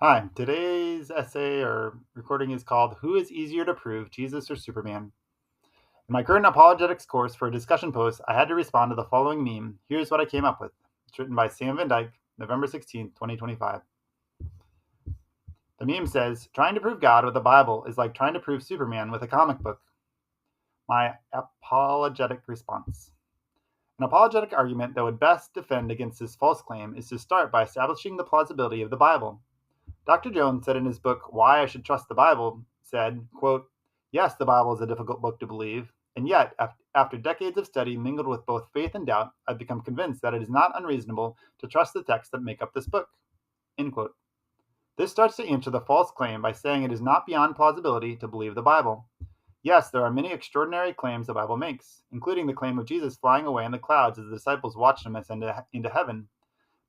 Hi, today's essay or recording is called Who is Easier to Prove, Jesus or Superman? In my current apologetics course for a discussion post, I had to respond to the following meme. Here's what I came up with. It's written by Sam Van Dyke, November 16th, 2025. The meme says, trying to prove God with the Bible is like trying to prove Superman with a comic book. My apologetic response. An apologetic argument that would best defend against this false claim is to start by establishing the plausibility of the Bible. Dr. Jones said in his book, Why I Should Trust the Bible, said, quote, yes, the Bible is a difficult book to believe, and yet, after decades of study mingled with both faith and doubt, I've become convinced that it is not unreasonable to trust the texts that make up this book. End quote. This starts to answer the false claim by saying it is not beyond plausibility to believe the Bible. Yes, there are many extraordinary claims the Bible makes, including the claim of Jesus flying away in the clouds as the disciples watched him ascend into heaven.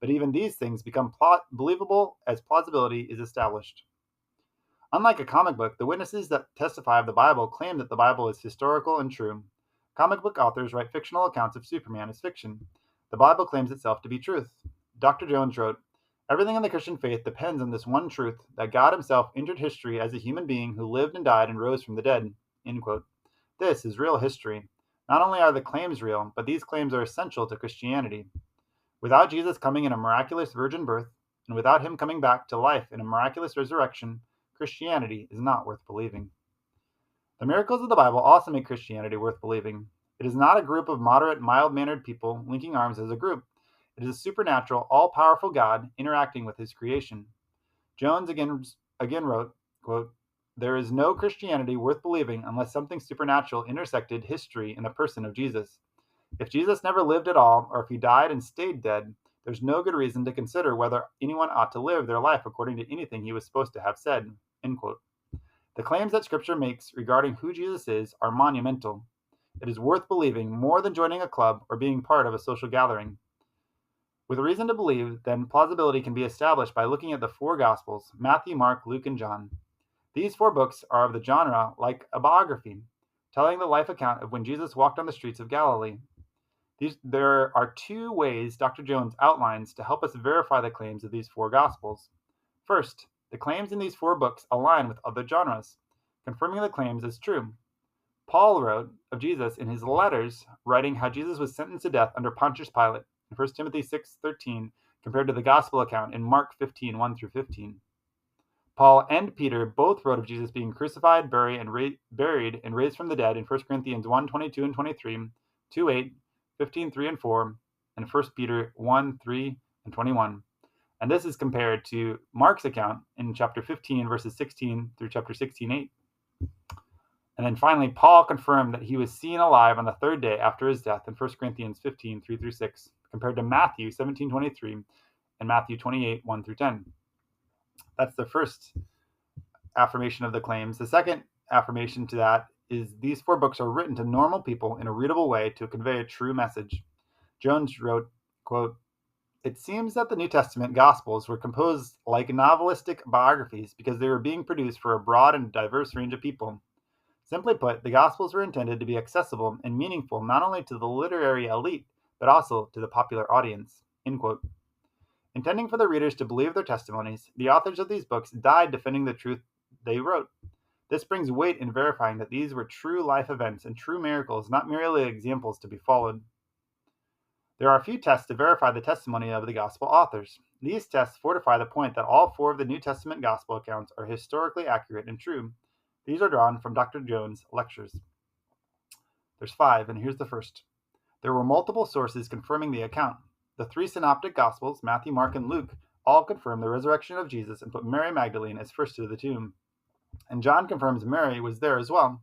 But even these things become believable as plausibility is established. Unlike a comic book, the witnesses that testify of the Bible claim that the Bible is historical and true. Comic book authors write fictional accounts of Superman as fiction. The Bible claims itself to be truth. Dr. Jones wrote, everything in the Christian faith depends on this one truth, that God himself entered history as a human being who lived and died and rose from the dead. End quote. This is real history. Not only are the claims real, but these claims are essential to Christianity. Without Jesus coming in a miraculous virgin birth, and without him coming back to life in a miraculous resurrection, Christianity is not worth believing. The miracles of the Bible also make Christianity worth believing. It is not a group of moderate, mild mannered people linking arms as a group. It is a supernatural, all powerful God interacting with his creation. Jones again wrote, quote, there is no Christianity worth believing unless something supernatural intersected history in the person of Jesus. If Jesus never lived at all, or if he died and stayed dead, there's no good reason to consider whether anyone ought to live their life according to anything he was supposed to have said. End quote. The claims that Scripture makes regarding who Jesus is are monumental. It is worth believing more than joining a club or being part of a social gathering. With reason to believe, then plausibility can be established by looking at the four Gospels Matthew, Mark, Luke, and John. These four books are of the genre like a biography, telling the life account of when Jesus walked on the streets of Galilee. There are two ways Dr. Jones outlines to help us verify the claims of these four Gospels. First, the claims in these four books align with other genres, confirming the claims as true. Paul wrote of Jesus in his letters, writing how Jesus was sentenced to death under Pontius Pilate in 1 Timothy 6:13, compared to the Gospel account in Mark 15:1-15. Paul and Peter both wrote of Jesus being crucified, buried, and raised from the dead in 1 Corinthians 1:22 and 23, 2:8, 15:3 and 4, and 1 Peter 1:3 and 21. And this is compared to Mark's account in chapter 15, verses 16 through chapter 16:8. And then finally, Paul confirmed that he was seen alive on the third day after his death in 1 Corinthians 15:3-6, compared to Matthew 17:23 and Matthew 28:1-10. That's the first affirmation of the claims. The second affirmation to that is these four books are written to normal people in a readable way to convey a true message. Jones wrote, quote, it seems that the New Testament Gospels were composed like novelistic biographies because they were being produced for a broad and diverse range of people. Simply put, the Gospels were intended to be accessible and meaningful not only to the literary elite, but also to the popular audience. End quote. Intending for the readers to believe their testimonies, the authors of these books died defending the truth they wrote. This brings weight in verifying that these were true life events and true miracles, not merely examples to be followed. There are a few tests to verify the testimony of the Gospel authors. These tests fortify the point that all four of the New Testament Gospel accounts are historically accurate and true. These are drawn from Dr. Jones' lectures. There's 5, and here's the first. There were multiple sources confirming the account. The 3 synoptic Gospels, Matthew, Mark, and Luke, all confirm the resurrection of Jesus and put Mary Magdalene as first to the tomb. And John confirms Mary was there as well.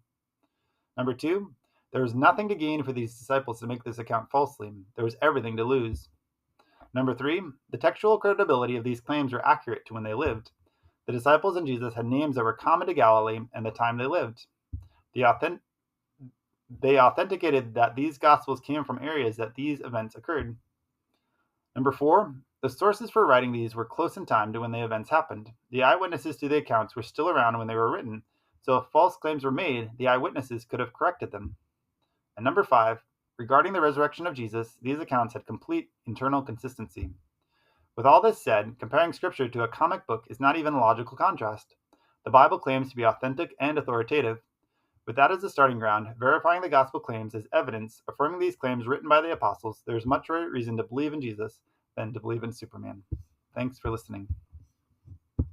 Number 2, there was nothing to gain for these disciples to make this account falsely. There was everything to lose. Number 3, the textual credibility of these claims are accurate to when they lived. The disciples and Jesus had names that were common to Galilee and the time they lived. They authenticated that these Gospels came from areas that these events occurred. Number 4, the sources for writing these were close in time to when the events happened. The eyewitnesses to the accounts were still around when they were written, so if false claims were made, the eyewitnesses could have corrected them. And number 5, regarding the resurrection of Jesus, these accounts had complete internal consistency. With all this said, comparing Scripture to a comic book is not even a logical contrast. The Bible claims to be authentic and authoritative. With that as the starting ground, verifying the gospel claims as evidence, affirming these claims written by the apostles, there is much right reason to believe in Jesus than to believe in Superman. Thanks for listening.